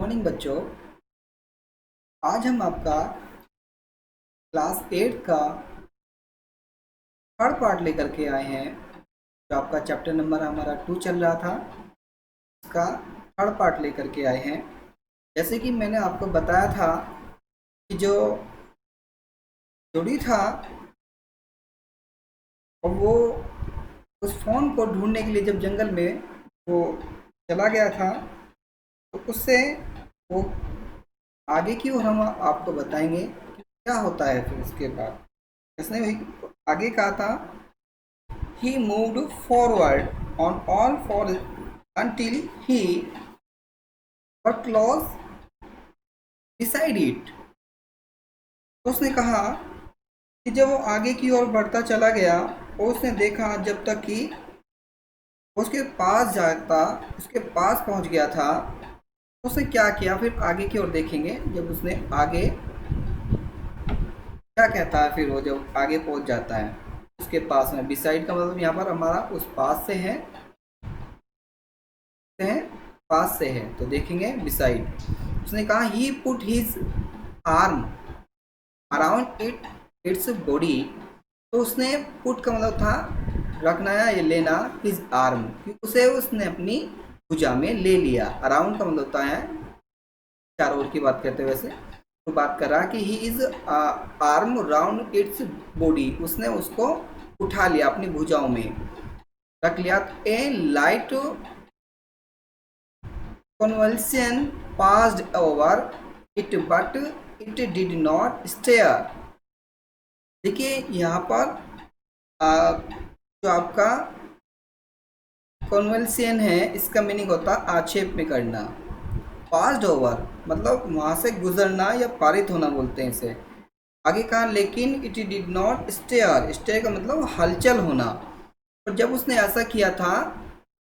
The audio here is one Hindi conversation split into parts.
मॉर्निंग बच्चों। आज हम आपका क्लास 8 का थर्ड पार्ट लेकर के आए हैं। जो आपका चैप्टर नंबर हमारा 2 चल रहा था, उसका थर्ड पार्ट लेकर के आए हैं। जैसे कि मैंने आपको बताया था कि जो जोड़ी था और वो उस फ़ोन को ढूंढने के लिए जब जंगल में वो चला गया था, तो उससे वो आगे की ओर हम आपको बताएंगे कि क्या होता है फिर उसके बाद। इसने वही आगे कहा था, he moved forward on all fours until he got close beside it। तो उसने कहा कि जब वो आगे की ओर बढ़ता चला गया और उसने देखा जब तक कि उसके पास जाता, उसके पास पहुंच गया था, तो उसने क्या किया फिर आगे की ओर देखेंगे। जब उसने आगे क्या कहता है, फिर वो जब आगे पहुंच जाता है उसके पास में, बिसाइड का मतलब यहाँ पर हमारा उस पास से है, पास से है तो देखेंगे बिसाइड। उसने कहा he put his arm around its body. तो उसने पुट का मतलब था रखना या ये लेना, हिज आर्म उसे उसने अपनी भुजा में ले लिया। अराउंड का मतलब होता है चारों ओर की बात करते हैं। वैसे तो बात कर रहा कि he is arm round its body, उसने उसको उठा लिया, अपनी भुजाओं में रख लिया। ए light convulsion passed over it but it did not stare। देखिए यहाँ पर जो आपका कन्वल्सियन है, इसका मीनिंग होता है आक्षेप में करना। पास्ड ओवर मतलब वहाँ से गुजरना या पारित होना बोलते हैं इसे। आगे कहा लेकिन it did not stir. Stir का मतलब हलचल होना। और जब उसने ऐसा किया था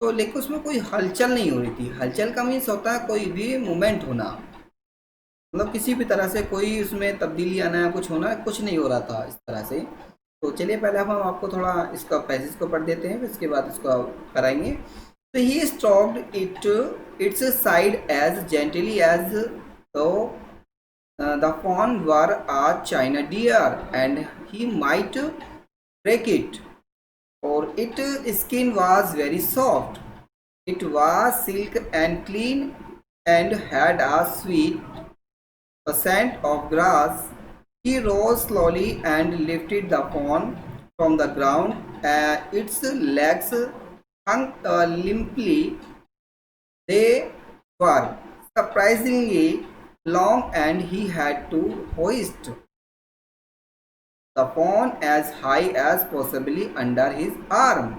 तो लेकिन उसमें कोई हलचल नहीं हो रही थी। हलचल का मीन्स होता है कोई भी मूवमेंट होना, मतलब किसी भी तरह से कोई उसमें तब्दीली आना या कुछ होना, कुछ नहीं हो रहा था इस तरह से। तो चलिए पहले हम आपको थोड़ा इसका पैसेज को पढ़ देते हैं, फिर इसके बाद इसको कराएंगे। तो he stopped its side as gently as though the fawn were a china deer and he might break it, or its skin was very soft. It was silk and clean and had a sweet scent of grass. He rose slowly and lifted the fawn from the ground. Its legs hung limply. They were surprisingly long and he had to hoist the fawn as high as possibly under his arm।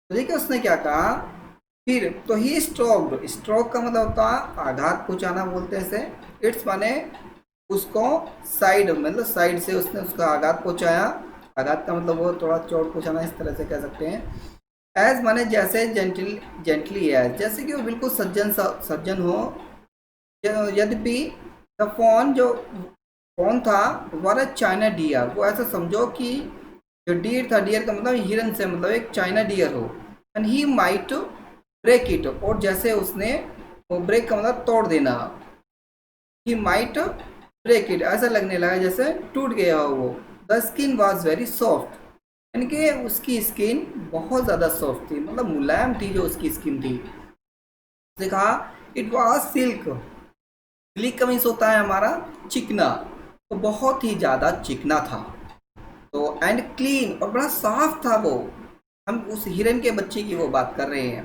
तो देखिए उसने क्या कहा फिर, तो ही स्ट्रोक्ड। स्ट्रोक का मतलब होता है आघात पहुंचाना बोलते हैं इसे। इट्स माने उसको साइड, मतलब साइड से उसने उसका आघात पहुंचाया। आघात का मतलब वो थोड़ा चोट पहुंचाना, इस तरह से कह सकते हैं। एज माने जैसे, जेंटली एज जैसे कि वो बिल्कुल सज्जन हो। यद्यपि द फोन जो फोन था वर चाइना डियर, वो ऐसा समझो कि जो डियर था, डियर का मतलब हिरन से मतलब एक चाइना डियर हो। And he might break it, और जैसे उसने वो ब्रेक का मतलब तोड़ देना। ही माइट ब्रेक इट ऐसा लगने लगा जैसे टूट गया हो वो। The skin was very soft, यानी कि उसकी स्किन बहुत ज़्यादा सॉफ्ट थी, मतलब मुलायम थी जो उसकी स्किन थी। उसने कहा इट वॉज सिल्क। सिल्क का मीन्स होता है हमारा चिकना, तो बहुत ही ज़्यादा चिकना था। तो एंड क्लीन, और बड़ा साफ था वो। हम उस हिरन के बच्चे की वो बात कर रहे हैं।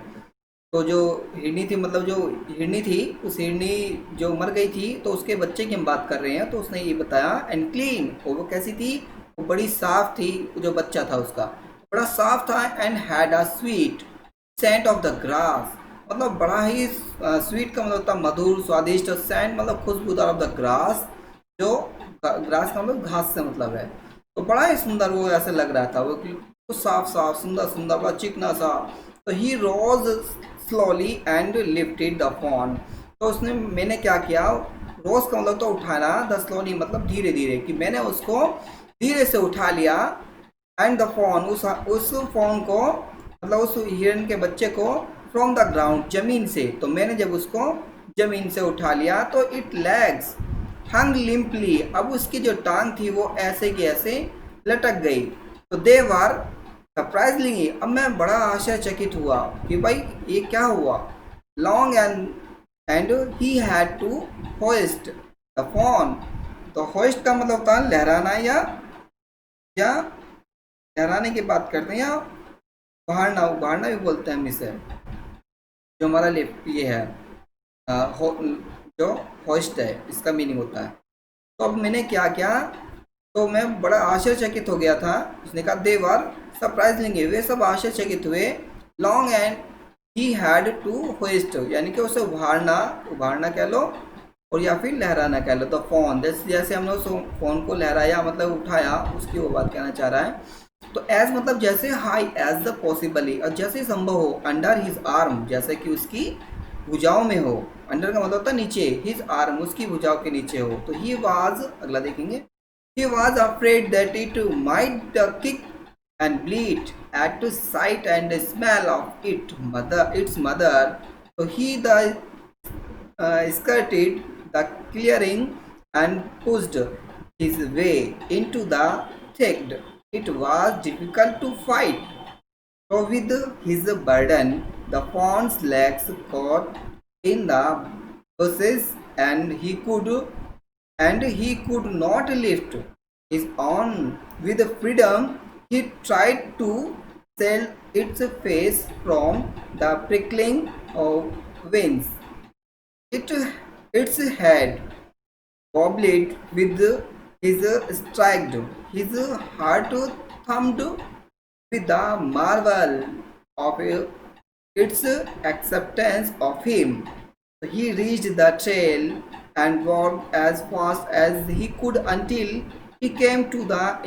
तो जो हिरनी थी, मतलब जो हिरनी थी, उस हिरनी जो मर गई थी तो उसके बच्चे की हम बात कर रहे हैं। तो उसने ये बताया एंड क्लीन, और वो कैसी थी, वो बड़ी साफ थी। जो बच्चा था उसका बड़ा साफ था। And had a sweet scent of the grass, मतलब बड़ा ही स्वीट का मतलब होता मधुर स्वादिष्ट। सेंट मतलब खुशबूदार ऑफ द ग्रास, जो ग्रास का मतलब घास से मतलब है। तो बड़ा ही सुंदर वो ऐसे लग रहा था, वो साफ साफ सुंदर सुंदर बड़ा चिकना सा। तो he rose slowly and lifted the fawn. तो उसने, मैंने क्या किया, रोज का मतलब तो उठाना, द स्लोली मतलब धीरे धीरे, कि मैंने उसको धीरे से उठा लिया। एंड द फोन, उस फोन को मतलब उस हिरन के बच्चे को फ्रॉम द ग्राउंड, जमीन से। तो मैंने जब उसको जमीन से उठा लिया तो इट लेग्स हंग लिम्पली, अब उसकी जो टांग थी वो ऐसे की ऐसे लटक गई। तो दे वर सरप्राइजली, अब मैं बड़ा आश्चर्यचकित हुआ कि भाई ये क्या हुआ। Long and he had to hoist the fawn. तो होइस्ट का मतलब होता है लहराना या लहराने की बात करते हैं, या उभारना, उभारना भी बोलते हैं हम इसे, जो हमारा ये है जो होस्ट है, इसका मीनिंग होता है। तो अब मैंने क्या किया, तो मैं बड़ा आश्चर्यचकित हो गया था। उसने कहा दे वर सरप्राइज लेंगे, वे सब आश्चर्यचकित हुए। Long and he had to hoist, यानी कि उसे उभारना, उभारना कह लो और या फिर लहराना कह लो। तो फोन जैसे हमने उस फोन को लहराया मतलब उठाया, उसकी वो बात कहना चाह रहा है। तो एज मतलब जैसे, हाई एज द पॉसिबली, और जैसे संभव हो, अंडर हिज आर्म, जैसे कि उसकी भुजाओं में हो। अंडर का मतलब होता है नीचे, हिज आर्म उसकी भुजाओं के नीचे हो। तो ही वाज, अगला देखेंगे, he was afraid that it might kick and bleed at sight and smell of its mother. तो he the skirted the clearing and pushed his way into the thicket. It was difficult to fight. So with his burden, the fawn's legs caught in the bushes, and he could not lift his own with freedom. He tried to shield its face from the prickling of winds. Its head wobbled with his stride. His heart thumped with the marvel of its acceptance of him. He reached the trail and walked as fast as he could until he came to the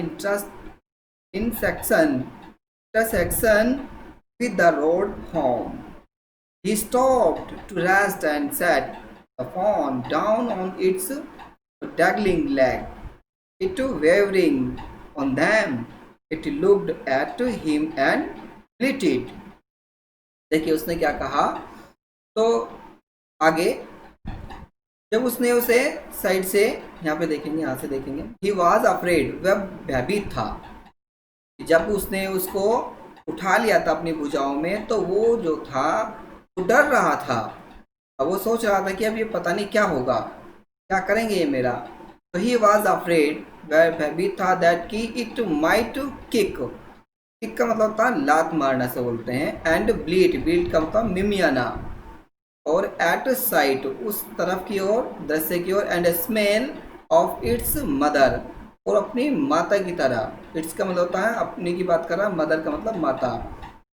intersection with the road home. He stopped to rest and sat the fawn down on its dangling leg. It wavering on them. It looked at him and bleated. देखिए उसने क्या कहा, तो आगे जब उसने उसे साइड से, यहाँ पे देखेंगे, यहाँ से देखेंगे, ही वॉज अफ्रेड, वह भयभीत था। जब उसने उसको उठा लिया था अपनी भुजाओं में, तो वो जो था वो डर रहा था। अब वो सोच रहा था कि अब ये पता नहीं क्या होगा, क्या करेंगे ये मेरा। तो ही वॉज अफ्रेड, वह भयभीत था, दैट कि इट माइट किक, किक का मतलब होता है लात मारना से बोलते हैं, एंड ब्लीड का मतलब मिमियाना, और एट साइट उस तरफ की ओर, दृश्य की ओर, and smell of its mother, और अपनी माता की तरह। इट्स का मतलब होता है अपनी की बात कर रहा, मदर का मतलब माता,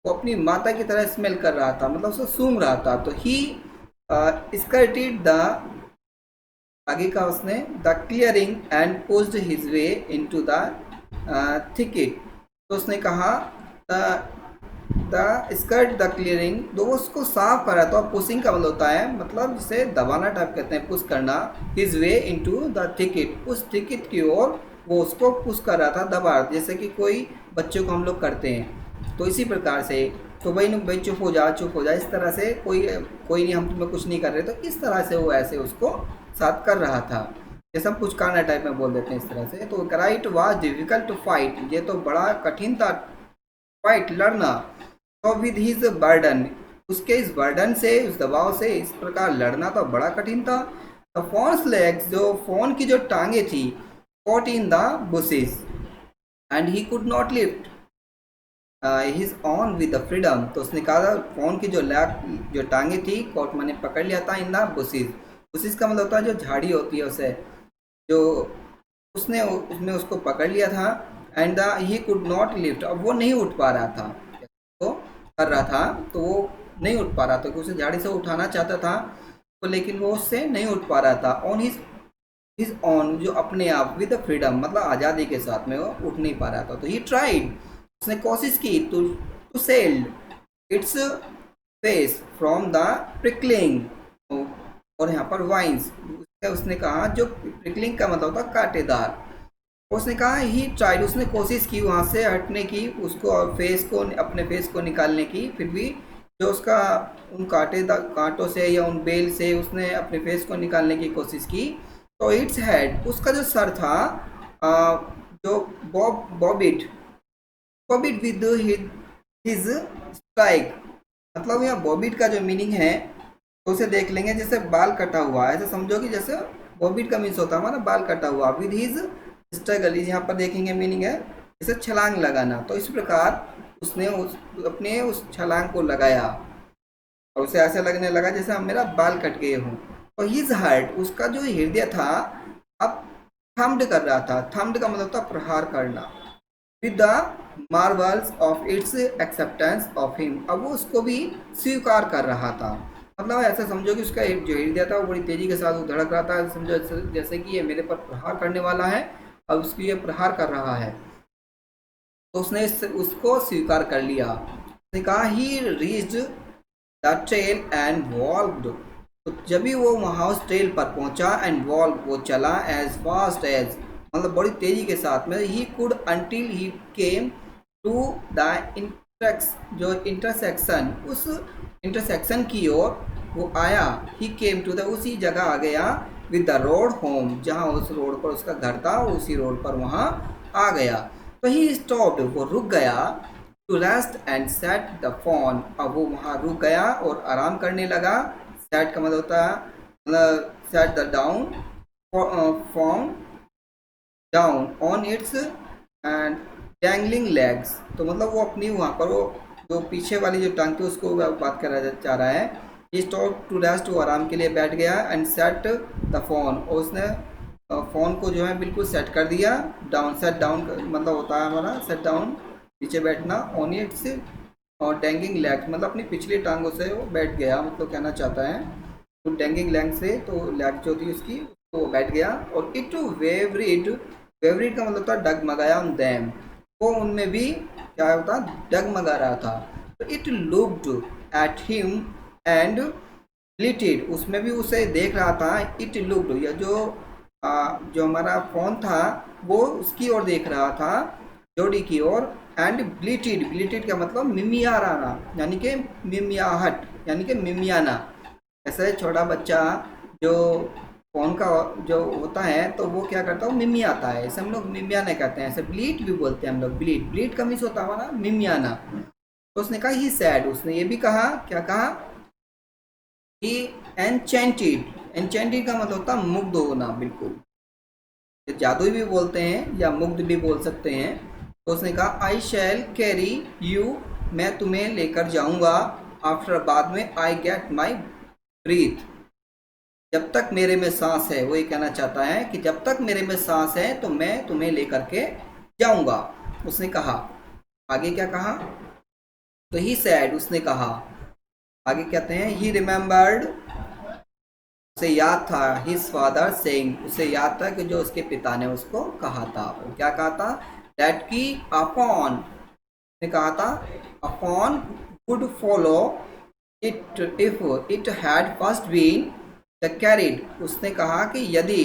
वो अपनी माता की तरह स्मेल कर रहा था, मतलब उसे सूंघ रहा था। तो ही स्कर्टेड द, आगे का उसने, the clearing and pushed his way into the thicket. तो उसने कहा द स्कर्ट द क्लियरिंग, तो वो उसको साफ कर रहा था। पुशिंग का मतलब होता है, मतलब जिसे दबाना टाइप कहते हैं, पुश करना। His way into the thicket, उस थिकेट की ओर वो उसको पुश कर रहा था, दबा, जैसे कि कोई बच्चों को हम लोग करते हैं। तो इसी प्रकार से, तो भाई चुप हो जा, चुप हो जा, इस तरह से, कोई नहीं, हम तुम्हें कुछ नहीं कर रहे। तो इस तरह से वो ऐसे उसको साथ कर रहा था, जैसे हम पुचकारना टाइप में बोल देते हैं इस तरह से। तो right was difficult to fight, ये तो बड़ा कठिन था फाइट, लड़ना। तो विद हिज बर्डन, उसके इस बर्डन से, उस दबाव से इस प्रकार लड़ना तो बड़ा कठिन था। द फोन्स लेग्स, जो फोन की जो टांगे थी, caught in the bushes and he could not lift his on with the freedom. तो उसने कहा फोन की जो टांगे थी, कॉट मैंने पकड़ लिया था, इन द बुशेस, बुशेस का मतलब होता है जो झाड़ी होती है उसे, जो उसने उसको पकड़ लिया था। And the he could not lift, अब वो नहीं उठ पा रहा था, तो कर रहा था तो वो नहीं उठ पा रहा था, क्योंकि उसे झाड़ी से उठाना चाहता था, तो लेकिन वो उससे नहीं उठ पा रहा था। ऑन हिज ऑन, जो अपने आप, विद द फ्रीडम मतलब आज़ादी के साथ में, वो उठ नहीं पा रहा था। तो ही ट्राइड, उसने कोशिश की, to shield its face from the prickling, और यहाँ पर वाइन्स, उसने कहा, जो प्रिकलिंग का मतलब होता कांटेदार। उसने कहा ही ट्राइड, उसने कोशिश की वहाँ से हटने की, उसको फेस को, अपने फेस को निकालने की, फिर भी जो उसका उन कांटों से या उन बेल से उसने अपने फेस को निकालने की कोशिश की, तो इट्स हेड, उसका जो सर था, आ, जो बॉबिट बॉबिट विद हिज स्ट्राइक, मतलब यहाँ बॉबिट का जो मीनिंग है तो उसे देख लेंगे, जैसे बाल कटा हुआ, ऐसे समझो कि जैसे बॉबिट का मीन्स होता है हमारा बाल कटा हुआ, विद हिज स्ट्रगल, यहाँ पर देखेंगे मीनिंग है जैसे छलांग लगाना। तो इस प्रकार उसने अपने उस छलांग को लगाया और उसे ऐसे लगने लगा जैसे हम मेरा बाल कट गए हों। तो हिज हार्ट, उसका जो हृदय था अब थम्ड कर रहा था। थम्ड का मतलब था प्रहार करना। With the Marvels of its acceptance of him, अब वो उसको भी स्वीकार कर रहा था। मतलब ऐसा समझो कि उसका जो हृदय था वो बड़ी तेजी के साथ वो धड़क रहा था, समझो जैसे कि ये मेरे पर प्रहार करने वाला है, अब उसकी ये प्रहार कर रहा है। तो उसने उसको स्वीकार कर लिया। उसने कहा he reached the trail and walked, तो जब भी वो वहाँ उस ट्रेल पर पहुंचा, एंड वॉल्व, वो चला, एज फास्ट एज, मतलब बड़ी तेजी के साथ में, he could until he came to the intersection, जो इंटरसेक्शन, उस इंटरसेक्शन की ओर वो आया। ही केम टू द, उसी जगह आ गया, विद द रोड होम, जहाँ उस रोड पर उसका घर था उसी रोड पर वहाँ आ गया। तो ही स्टॉप्ड, वो रुक गया, to rest and set the fawn, अब वो वहाँ रुक गया और आराम करने लगा। सेट का मतलब होता है, मतलब set the down phone down on it's and dangling legs, तो मतलब वो अपनी वहाँ पर वो जो पीछे वाली जो टांग थी उसको बात कर चाह रहा है। ही स्टॉप टू रेस्ट, वो आराम के लिए बैठ गया, एंड सेट द फोन, और उसने फ़ोन को जो है बिल्कुल सेट कर दिया। डाउन, सेट डाउन मतलब होता है हमारा सेट डाउन, नीचे बैठना, ऑन इट्स और डैंगिंग लेग, मतलब अपनी पिछली टांगों से वो बैठ गया, मतलब कहना चाहता है। तो डैंगिंग लेग से, तो लेग जो थी उसकी, तो वो बैठ गया। और इट वेवरिड, वेवरिड का मतलब था डगमगाया, ऑन दैम, वो उनमें भी क्या होता, डगमगा रहा था। तो it looked at him and glinted, उसमें भी उसे देख रहा था। इट लुक्ड, या जो हमारा फ़ोन था वो उसकी ओर देख रहा था, जोड़ी की ओर। एंड ग्लिटेड, ग्लिटेड का मतलब मिमियाना, यानी कि मिमियाहट, यानी कि मिमियाना। ऐसे छोटा बच्चा जो फ़ोन का जो होता है तो वो क्या करता है, वो मिमियाता है, ऐसे हम लोग मिमियाना कहते हैं। ऐसे ब्लीट भी बोलते हैं हम लोग, ब्लीट, ब्लीट का मीन्स होता है हमारा मिमियाना। तो उसने कहा ही सैड, उसने ये भी कहा, क्या कहा कि एनचेंटेड, एनचेंटेड का मतलब होता है मुग्ध होना, बिल्कुल जादुई भी बोलते हैं या मुग्ध भी बोल सकते हैं। तो उसने कहा आई शैल कैरी यू, मैं तुम्हें लेकर जाऊंगा, आफ्टर, बाद में, आई गेट माई ब्रीथ, जब तक मेरे में सांस है। वो ये कहना चाहता है कि जब तक मेरे में सांस है तो मैं तुम्हें लेकर के जाऊंगा, उसने कहा। आगे क्या कहा, तो ही सैड, उसने कहा, आगे कहते हैं ही रिमेम्बर्ड, उसे याद था, हिज फादर सेइंग, उसे याद था कि जो उसके पिता ने उसको कहा था। वो क्या कहा था, दैट की अपॉन, ने कहा था, upon would follow it if it had first been the carried, उसने कहा कि यदि,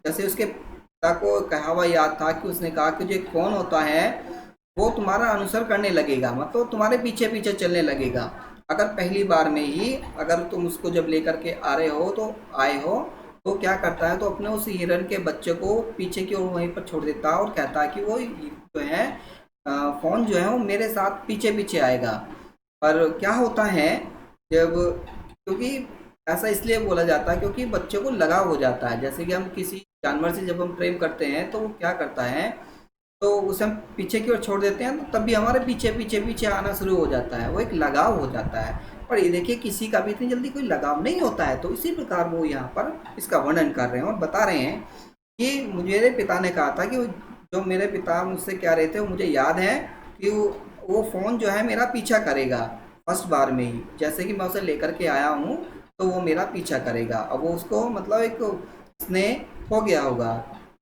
जैसे उसके पिता को कहा हुआ याद था कि उसने कहा कि जो कौन होता है वो तुम्हारा अनुसर करने लगेगा, मतलब तुम्हारे पीछे पीछे चलने लगेगा। अगर पहली बार में ही अगर तुम उसको जब लेकर के आ रहे हो, तो आए हो, तो क्या करता है, तो अपने उस हिरन के बच्चे को पीछे की ओर वहीं पर छोड़ देता है और कहता है कि वो जो है फ़ोन जो है वो मेरे साथ पीछे पीछे आएगा। पर क्या होता है, जब, क्योंकि ऐसा इसलिए बोला जाता है क्योंकि बच्चे को लगाव हो जाता है। जैसे कि हम किसी जानवर से जब हम प्रेम करते हैं तो वो क्या करता है, तो उसे हम पीछे की ओर छोड़ देते हैं, तो तब भी हमारे पीछे पीछे पीछे आना शुरू हो जाता है, वो एक लगाव हो जाता है। पर ये देखिए किसी का भी इतनी जल्दी कोई लगाव नहीं होता है। तो इसी प्रकार वो यहाँ पर इसका वर्णन कर रहे हैं और बता रहे हैं कि मेरे पिता ने कहा था कि जो मेरे पिता मुझसे कह रहे थे वो मुझे याद है कि वो फ़ोन जो है मेरा पीछा करेगा फर्स्ट बार में ही, जैसे कि मैं उसे लेकर के आया हूँ तो वो मेरा पीछा करेगा। अब वो उसको मतलब एक स्नेह हो गया होगा।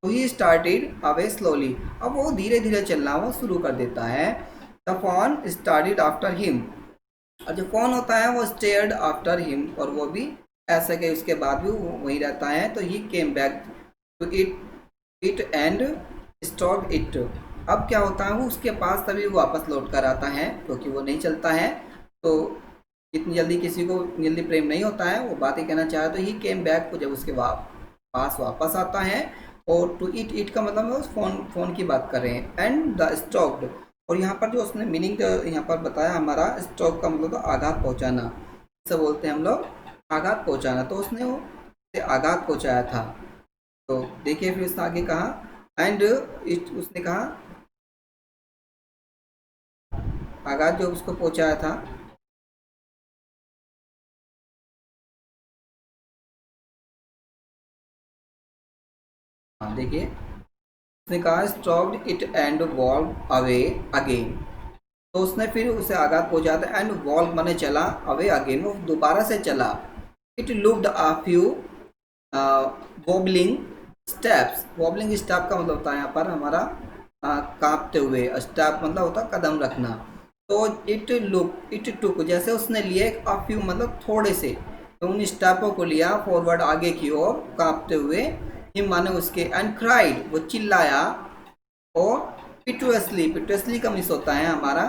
तो ही स्टार्टेड अवे स्लोली, अब वो धीरे धीरे चलना वो शुरू कर देता है। The phone started after him, और जो फोन होता है वो स्टेयर्ड आफ्टर हिम, और वो भी ऐसा कि उसके बाद भी वो वहीं रहता है। तो he came back to it and stop it, अब क्या होता है, वो उसके पास तभी वापस लौट कर आता है क्योंकि वो नहीं चलता है। तो इतनी जल्दी किसी को जल्दी प्रेम नहीं होता है, वो बात ही कहना चाह रहा। तो ही केम बैक, जब उसके पास वापस आता है। और टू ईट, ईट का मतलब है उस फ़ोन की बात कर रहे हैं। एंड द स्टॉक्ड, और यहाँ पर जो उसने मीनिंग यहाँ पर बताया हमारा, स्टॉक का मतलब तो आघात पहुँचाना, इसे बोलते हैं हम लोग आघात पहुँचाना। तो उसने वो आघात पहुँचाया था। तो देखिए फिर उसने आगे कहा एंड इट, उसने कहा आघात जो उसको पहुँचाया था। हाँ देखिए, उसने कहा stopped it and valve away again. तो उसने फिर उसे आघात पहुंचा था। एंड वॉल्व माने चला, अवे अगेन वो दोबारा से चला। It looked a few wobbling steps. Wobbling step का मतलब होता है यहाँ पर हमारा कांपते हुए। स्टेप मतलब होता है कदम रखना। तो इट टुक, जैसे उसने लिए अ फ्यू मतलब थोड़े से, तो उन स्टेपों को लिया फॉरवर्ड आगे की ओर कांपते हुए। हिम माने उसके, एंड क्राइड वो चिल्लाया। और पिटुअसली का मिस होता है हमारा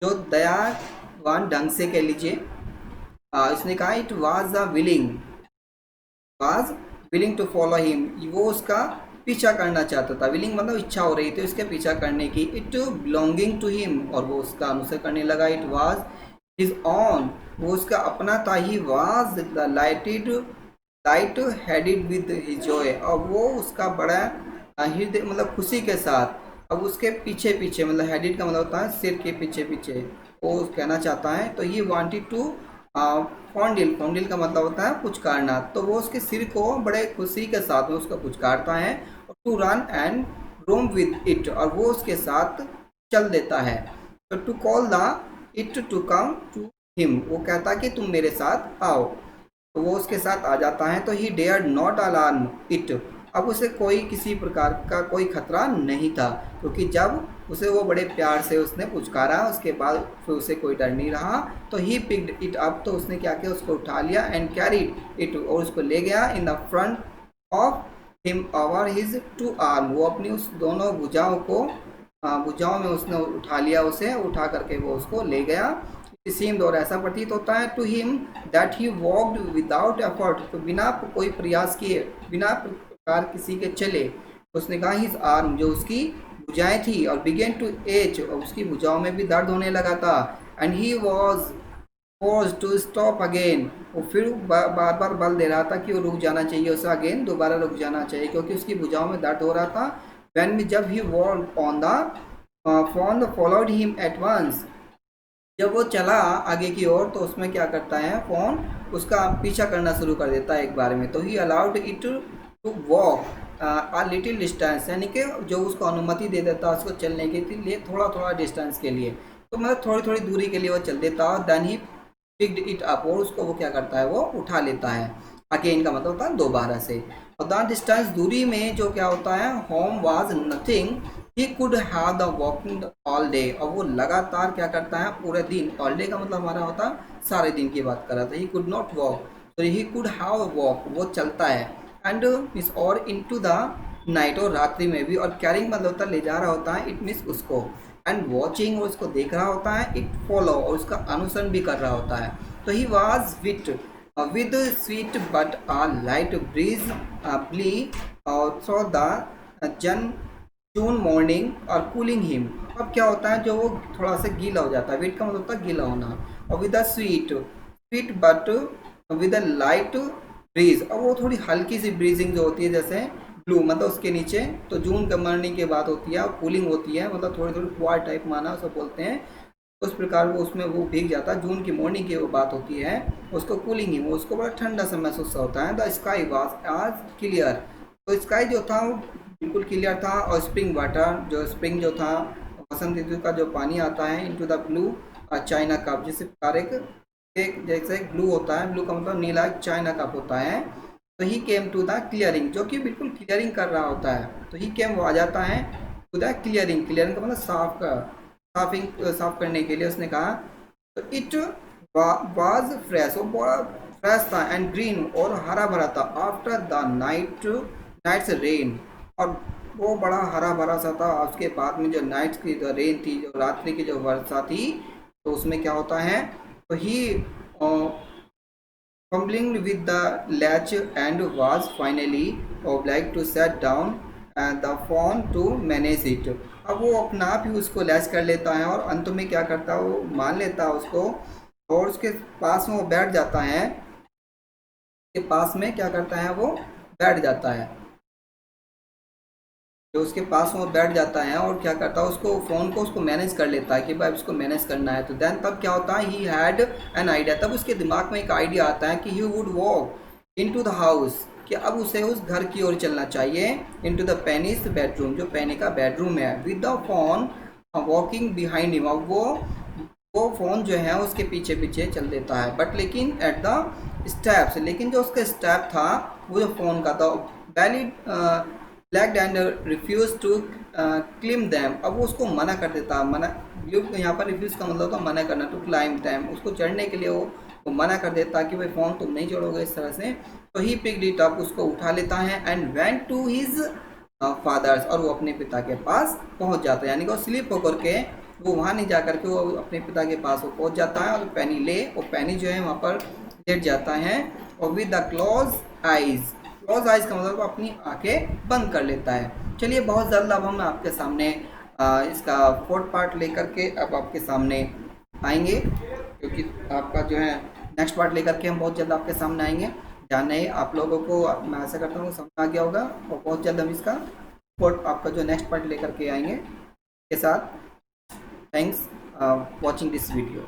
जो दयावान ढंग से कह लीजिए। इसने कहा it was willing to follow him, वो उसका पीछा करना चाहता था। विलिंग मतलब इच्छा हो रही थी उसके पीछा करने की। इट बिलोंगिंग टू हिम, और वो उसका अनुसरण करने लगा। इट वाज हिज ऑन, वो उसका अपना था। He was the light headed with his Joy, और वो उसका बड़ा हृदय मतलब खुशी के साथ। अब उसके पीछे पीछे मतलब हेडेड का मतलब होता है सिर के पीछे पीछे, वो कहना चाहता है। तो ही वांटेड टू फॉन्डिल, फॉन्डिल का मतलब होता है पुचकारना। तो वो उसके सिर को बड़े खुशी के साथ में उसका पुचकारता है। और to run and roam with it, और वो उसके साथ चल देता है। तो to call the it to come to him, वो कहता है कि तुम मेरे साथ आओ। तो वो उसके साथ आ जाता है। तो he dare not alarm it, अब उसे कोई किसी प्रकार का कोई खतरा नहीं था, क्योंकि जब उसे वो बड़े प्यार से उसने पुचकारा उसके बाद फिर उसे कोई डर नहीं रहा। तो ही पिक्ड इट अप, तो उसने क्या किया, उसको उठा लिया। एंड कैरीड इट, और उसको ले गया in the front of him over his two arm, वो अपनी उस दोनों भुजाओं को भुजाओं में उसने उठा लिया, उसे उठा करके वो उसको ले गया। सीम्ड, और ऐसा प्रतीत होता है to him that he walked without effort, तो बिना कोई प्रयास किए, बिना प्रकार किसी के चले। उसने कहा हिज आर्म, जो उसकी भुजाएं थी, और बिगेन टू एच, और उसकी भुजाओं में भी दर्द होने लगा था। And he was force to stop again, वो फिर बार बार बल दे रहा था कि वो रुक जाना चाहिए, उसे अगेन दोबारा रुक जाना चाहिए, क्योंकि उसकी भुजाओं में दर्द हो रहा था। वैन जब ही वॉल्व on the fawn followed him at once, जब वो चला आगे की ओर, तो उसमें क्या करता है, फोन उसका पीछा करना शुरू कर देता है एक बार में। तो he allowed it to walk a little distance, यानी कि जो उसको अनुमति दे देता है उसको चलने के लिए थोड़ा थोड़ा डिस्टेंस के लिए, तो मतलब थोड़ी थोड़ी दूरी के लिए वो चल देता है। Then he picked it up, और उसको वो क्या करता है, वो उठा लेता है। अगेन का मतलब होता है दोबारा से। और द डिस्टेंस, दूरी में जो क्या होता है, home was nothing, he could have the walking all day, और वो लगातार क्या करता है पूरे दिन। ऑल डे का मतलब हमारा होता है सारे दिन की बात कर रहा था। ही कुड नॉट वॉक, तो ही कुड हैव वॉक, वो चलता है। एंड मिस और इनटू द नाइट, और रात्रि में भी। और कैरिंग मतलब होता है ले जा रहा होता है, इट मीन्स उसको। एंड वॉचिंग, और उसको देख रहा होता है। इट फॉलो, और उसका अनुसरण भी कर रहा होता है। तो he was with sweet but a light breeze blew through the June morning और कूलिंग हिम। अब क्या होता है, जो वो थोड़ा सा गीला हो जाता है, विट का मतलब होता है गीला होना। और with a sweet but with a light breeze, और वो थोड़ी हल्की सी ब्रीजिंग जो होती है, जैसे ब्लू मतलब उसके नीचे, तो जून के मॉर्निंग की बात होती है। और कूलिंग होती है मतलब थोड़ी थोड़ी फुआर टाइप माना उसको बोलते हैं। उस प्रकार वो उसमें वो भीग जाता है। जून की मॉर्निंग की वो बात होती है, उसको कूलिंग ही, वो उसको बड़ा ठंडा सा महसूस होता है। द स्काई वाज आज क्लियर, तो स्काई जो था वो बिल्कुल क्लियर था। और स्प्रिंग वाटर, जो स्प्रिंग जो था, वसंत ऋतु का जो पानी आता है, into the blue China cup, जिस प्रकार एक जैसे ब्लू होता है, ब्लू का मतलब नीला, चाइना कप होता है। तो he came to the clearing, जो कि बिल्कुल क्लियरिंग कर रहा होता है। तो ही केम, वो आ जाता है टू द क्लियरिंग, क्लियरिंग का मतलब साफ करने के लिए। उसने कहा तो इट वाज फ्रेश, वो बड़ा फ्रेश था। एंड ग्रीन, और हरा भरा था। आफ्टर द नाइट्स रेन, और वो बड़ा हरा भरा सा था उसके बाद में जो नाइट्स की जो रेन थी, जो रात्रि की जो वर्षा थी। तो उसमें क्या होता है, तो ही fumbling with the latch and was finally obliged to set down the phone to manage it. अब वो अपना आप ही उसको लैच कर लेता है और अंत में क्या करता है, वो मान लेता है उसको और उसके पास में वो बैठ जाता है, के पास में क्या करता है वो बैठ जाता है, जो उसके पास वो बैठ जाता है और क्या करता है उसको फ़ोन को उसको मैनेज कर लेता है कि भाई उसको मैनेज करना है। तो देन तब क्या होता है, ही हैड एन आइडिया, तब उसके दिमाग में एक आइडिया आता है कि he would walk into the house, कि अब उसे उस घर की ओर चलना चाहिए, इनटू द पेनीज बेडरूम, जो पेनी का बेडरूम है, with the phone walking behind him. अब वो फ़ोन जो है उसके पीछे पीछे चल देता है, बट लेकिन एट द स्टेप्स, लेकिन जो उसका स्टेप था वो जो फ़ोन का था, valid lagged and refuse to claim them, अब वो उसको मना कर देता, मना, यहाँ पर रिफ्यूज़ का मतलब था मना करना, टू क्लाइम दैम, उसको चढ़ने के लिए वो मना कर देता कि भाई फ़ोन तुम नहीं चढ़ोगे इस तरह से। तो ही पिक्ड इट अप, उसको उठा लेता है, and went to his father's, और वो अपने पिता के पास पहुंच जाता है, यानी कि वो स्लिप होकर के वो वहाँ नहीं जा करके वो अपने पिता के पास वो पहुँच जाता है, और पैनी ले, और पैनी जो है वहाँ पर लेट जाता है, और with the close eyes, close eyes का मतलब अपनी आंखें बंद कर लेता है। चलिए बहुत जल्द अब हम आपके सामने इसका फोर्थ पार्ट लेकर के अब आपके सामने आएंगे, क्योंकि आपका जो है नेक्स्ट पार्ट लेकर के हम बहुत जल्द आपके सामने आएंगे। जाने आप लोगों को मैं आशा करता हूँ समझ आ गया होगा, और बहुत जल्द हम इसका फोर्थ आपका जो नेक्स्ट पार्ट लेकर के आएंगे के साथ। Thanks watching this video.